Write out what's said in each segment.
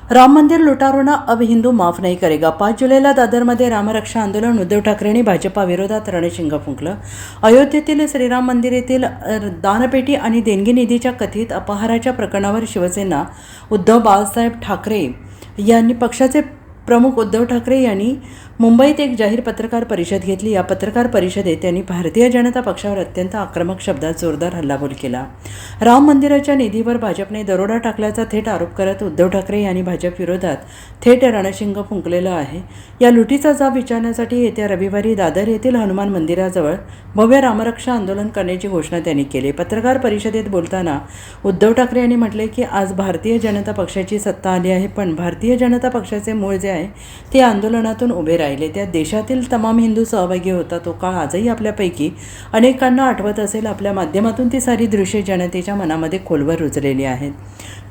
राम मंदिर लुटारूंना अब हिंदू माफ नाही करेगा। 5 जुलैला दादरमध्ये रामरक्षा आंदोलन। उद्धव ठाकरेंनी भाजपा विरोधात रणशिंग फुंकलं। अयोध्येतील श्रीराम मंदिर येथील दानपेटी आणि देणगी निधीच्या कथित अपहाराच्या प्रकरणावर शिवसेना उद्धव बाळासाहेब ठाकरे यांनी पक्षाचे प्रमुख उद्धव ठाकरे यांनी मुंबईत एक जाहीर पत्रकार परिषद घेतली। या पत्रकार परिषदेत त्यांनी भारतीय जनता पक्षावर अत्यंत आक्रमक शब्दात जोरदार हल्लाबोल केला। राम मंदिराच्या निधीवर भाजपने दरोडा टाकल्याचा थेट आरोप करत उद्धव ठाकरे यांनी भाजप विरोधात थेट रणशिंग फुंकलेलं आहे। या लुटीचा जाब विचारण्यासाठी येत्या रविवारी दादर येथील हनुमान मंदिराजवळ भव्य रामरक्षा आंदोलन करण्याची घोषणा त्यांनी केली। पत्रकार परिषदेत बोलताना उद्धव ठाकरे यांनी म्हटले की आज भारतीय जनता पक्षाची सत्ता आली आहे, पण भारतीय जनता पक्षाचे मूळ जे आहे ते आंदोलनातून उभे राहिले। त्यात देशातील तमाम हिंदू सहभागी होता। तो काळ आजही आपल्यापैकी अनेकांना आठवत असेल। आपल्या माध्यमातून ती सारी दृश्ये जनतेच्या मनामध्ये खोलवर रुजलेली आहेत।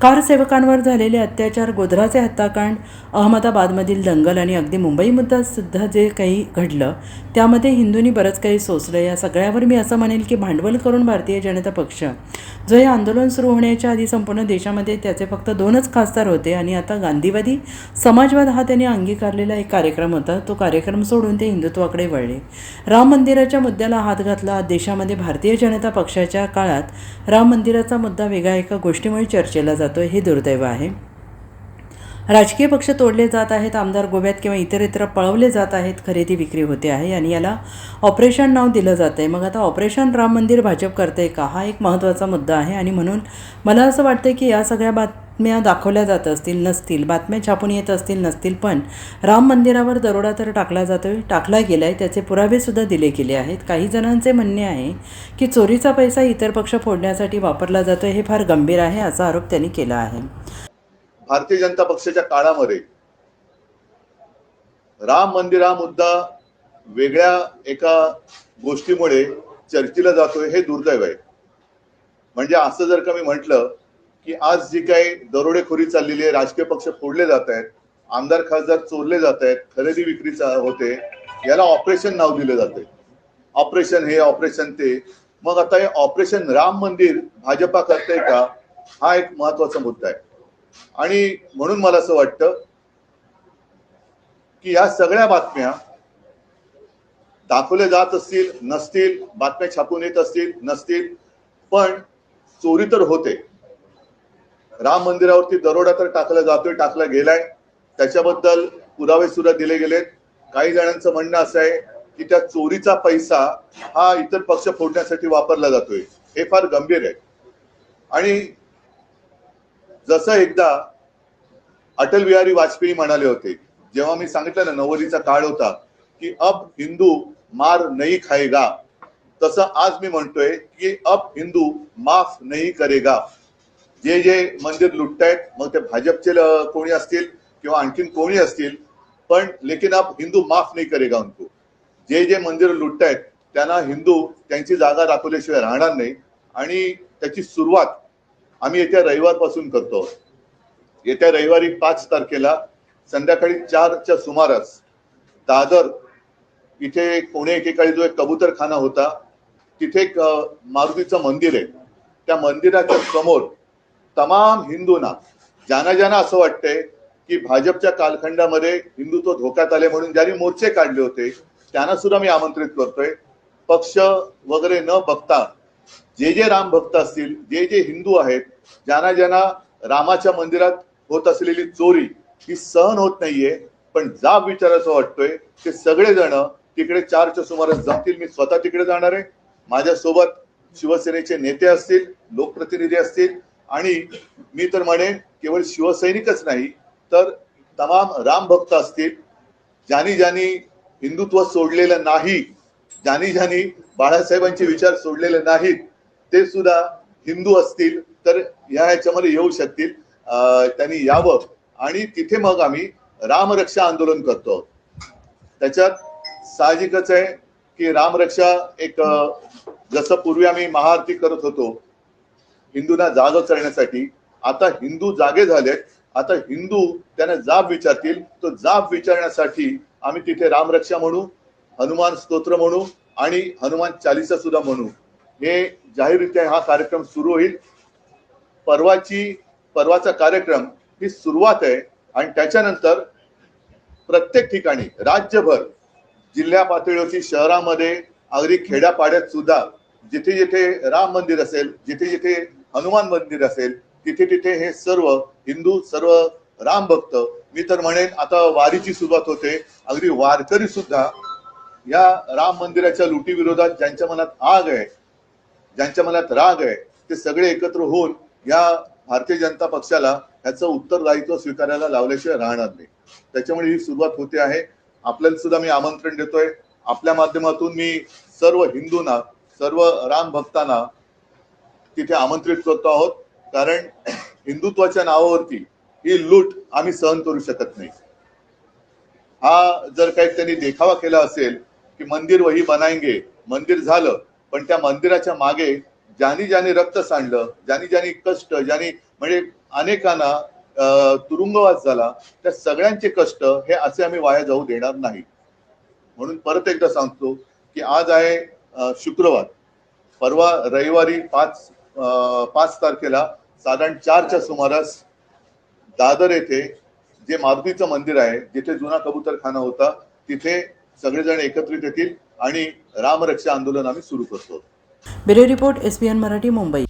कार सेवकांवर झालेले अत्याचार, गोध्राचे हत्याकांड, अहमदाबादमधील दंगल आणि अगदी मुंबई मुद्दा सुद्धा जे काही घडलं त्यामध्ये हिंदूंनी बरंच काही सोसलं। या सगळ्यावर मी असं म्हणेल की भांडवल करून भारतीय जनता पक्ष जो हे आंदोलन सुरू होण्याच्या आधी संपूर्ण देशामध्ये त्याचे फक्त 2च खासदार होते आणि आता गांधीवादी समाजवाद हा त्यांनी अंगीकारलेला एक कार्यक्रम होता। तो कार्यक्रम सोडून ते हिंदुत्वाकडे वळले। राम मंदिराच्या मुद्द्याला हात घातला। देशामध्ये भारतीय जनता पक्षाच्या काळात राम मंदिराचा मुद्दा वेगळ्या एका गोष्टीमुळे चर्चेला जातो, हे दुर्दैव आहे। राजकीय पक्ष तोडले जात आहेत, आमदार गोव्यात किंवा इतरत्र पळवले जात आहेत, खरेदी विक्री होते आहे आणि याला ऑपरेशन नाव दिलं जातं आहे। मग आता ऑपरेशन राम मंदिर भाजप करते का, हा एक महत्त्वाचा मुद्दा आहे। आणि म्हणून मला असं वाटतं की या सगळ्या बातम्या दाखवल्या जात असतील नसतील, बातम्या छापून येत असतील नसतील, पण राम मंदिरावर दरोडा तर टाकला जातोय, टाकला गेला आहे, त्याचे पुरावेसुद्धा दिले गेले आहेत। काही जणांचे म्हणणे आहे की चोरीचा पैसा इतर पक्ष फोडण्यासाठी वापरला जातोय, हे फार गंभीर आहे, असा आरोप त्यांनी केला आहे। भारतीय जनता पक्षाच्या काळामध्ये राम मंदिर हा मुद्दा वेगळ्या एका गोष्टीमुळे चर्चेला जातोय, हे दुर्दैव आहे। म्हणजे असं जर का मी म्हटलं की आज जी काही दरोडेखोरी चाललेली आहे, राजकीय पक्ष फोडले जात आहेत, आमदार खासदार चोरले जात आहेत, खरेदी विक्री होते, याला ऑपरेशन नाव दिले जाते। ऑपरेशन हे, ऑपरेशन ते। मग आता हे ऑपरेशन राम मंदिर भाजपा करते का, हा एक महत्वाचा मुद्दा आहे। आणि म्हणून मला असं वाटतं की या सगळ्या बातम्या दाखवल्या जात असतील नसतील, बातम्या छापून येत असतील नसतील, पण चोरी तर होते। राम मंदिरावरती दरोडा तर टाकला जातोय, टाकला गेलाय, त्याच्याबद्दल पुरावे सुद्धा दिले गेलेत। काही जणांचं म्हणणं असं आहे की त्या चोरीचा पैसा हा इतर पक्ष फोडण्यासाठी वापरला जातोय, हे फार गंभीर आहे। आणि जसं एकदा अटल बिहारी वाजपेयी म्हणाले होते, जेव्हा मी सांगितलं ना 90चा काळ होता की अब हिंदू मार नहीं खाएगा, तसं आज मी म्हणतोय की अब हिंदू माफ नहीं करेगा। जे जे मंदिर लुटतायत, मग ते भाजपचे कोणी असतील किंवा आणखीन कोणी असतील, पण लेकिन अब हिंदू माफ नहीं करेगा उनको। जे जे मंदिर लुटतायत त्यांना हिंदू त्यांची जागा दाखवल्याशिवाय राहणार नाही। आणि त्याची सुरुवात आम्ही येत्या रविवारपासून करतो। येत्या रविवारी 5 तारखेला संध्याकाळी 4च्या सुमारास दादर इथे पुणे एकेकाळी जो एक कबूतरखाना होता, तिथे एक मारुतीचं मंदिर आहे। त्या मंदिराच्या समोर तमाम हिंदूंना, ज्यांना ज्यांना असं वाटतंय की भाजपच्या कालखंडामध्ये हिंदुत्व धोक्यात आले म्हणून ज्यांनी मोर्चे काढले होते, त्यांना सुद्धा मी आमंत्रित करतोय। पक्ष वगैरे न बघता जे जे राम भक्त असतील, जे जे हिंदू आहेत, ज्यांना ज्यांना रामाच्या मंदिरात होत असलेली चोरी ही सहन होत नाहीये, पण जाब विचारायचा वाटतोय, ते सगळेजण तिकडे 4च्या सुमारास जमतील। मी स्वतः तिकडे जाणार आहे, माझ्यासोबत शिवसेनेचे नेते असतील, लोकप्रतिनिधी असतील, आणि मी तर म्हणेन केवळ शिवसैनिकच नाही तर तमाम राम भक्त असतील। ज्यांनी ज्यांनी हिंदुत्व सोडलेलं नाही, ज्यांनी ज्यांनी बाळासाहेबांचे विचार सोडलेले नाहीत, ते सुद्धा हिंदू असतील तर ह्याच्यामध्ये येऊ शकतील। त्यांनी यावं आणि तिथे मग आम्ही रामरक्षा आंदोलन करतो। त्याच्यात साहजिकच आहे की रामरक्षा एक, जसं पूर्वी आम्ही महाआरती करत होतो हिंदूंना जाग करण्यासाठी, आता हिंदू जागे झालेत, आता हिंदू त्यांना जाब विचारतील। तो जाब विचारण्यासाठी आम्ही तिथे रामरक्षा म्हणू, हनुमान स्तोत्र म्हणू आणि हनुमान चालीसा सुद्धा म्हणू। हे जाहीररित्या हा कार्यक्रम सुरू होईल। परवाचा कार्यक्रम ही सुरुवात आहे आणि त्याच्यानंतर प्रत्येक ठिकाणी राज्यभर जिल्हा पातळीवरती शहरामध्ये अगदी खेड्यापाड्यात सुद्धा जिथे जिथे राम मंदिर असेल, जिथे जिथे हनुमान मंदिर असेल, तिथे तिथे हे सर्व हिंदू, सर्व राम भक्त, मी तर म्हणेन आता वारीची सुरुवात होते, अगदी वारकरी सुद्धा या राम मंदिराच्या लुटी विरोधात ज्यांच्या मनात आग आहे, ज्यांच्या मनात राग आहे, ते सगळे एकत्र होऊन या भारतीय जनता पक्षाला ह्याचं उत्तरदायित्व स्वीकारायला लावल्याशिवाय राहणार नाही. त्याच्यामुळे ही सुरुवात होते आहे. आपल्याला सुद्धा मी आमंत्रण देतोय. आपल्या माध्यमातून मी सर्व हिंदूंना, सर्व राम भक्तांना तिथे आमंत्रित करतो आहोत, कारण हिंदुत्वाच्या नावावरती ही लूट आम्ही सहन करू शकत नाही. हा जर काही त्यांनी देखावा केला असेल की मंदिर वही बनाएंगे, मंदिर झालं, पण त्या मंदिराच्या मागे ज्यांनी ज्यांनी रक्त सांडलं, ज्यांनी ज्यांनी कष्ट, ज्यांनी म्हणजे अनेकांना तुरुंगवास झाला, त्या सगळ्यांचे कष्ट हे असे आम्ही वाया जाऊ देणार नाही. म्हणून परत एकदा सांगतो की आज आहे शुक्रवार, परवा रविवारी 5 तारखेला साधारण 4च्या सुमारास दादर येथे जे मारुतीचं मंदिर आहे, जिथे जुना कबूतरखाना होता, तिथे सगळेजण एकत्रित येतील आणि रामरक्षा आंदोलन आम्ही सुरू करतो. Bureau report, SBN Marathi, Mumbai.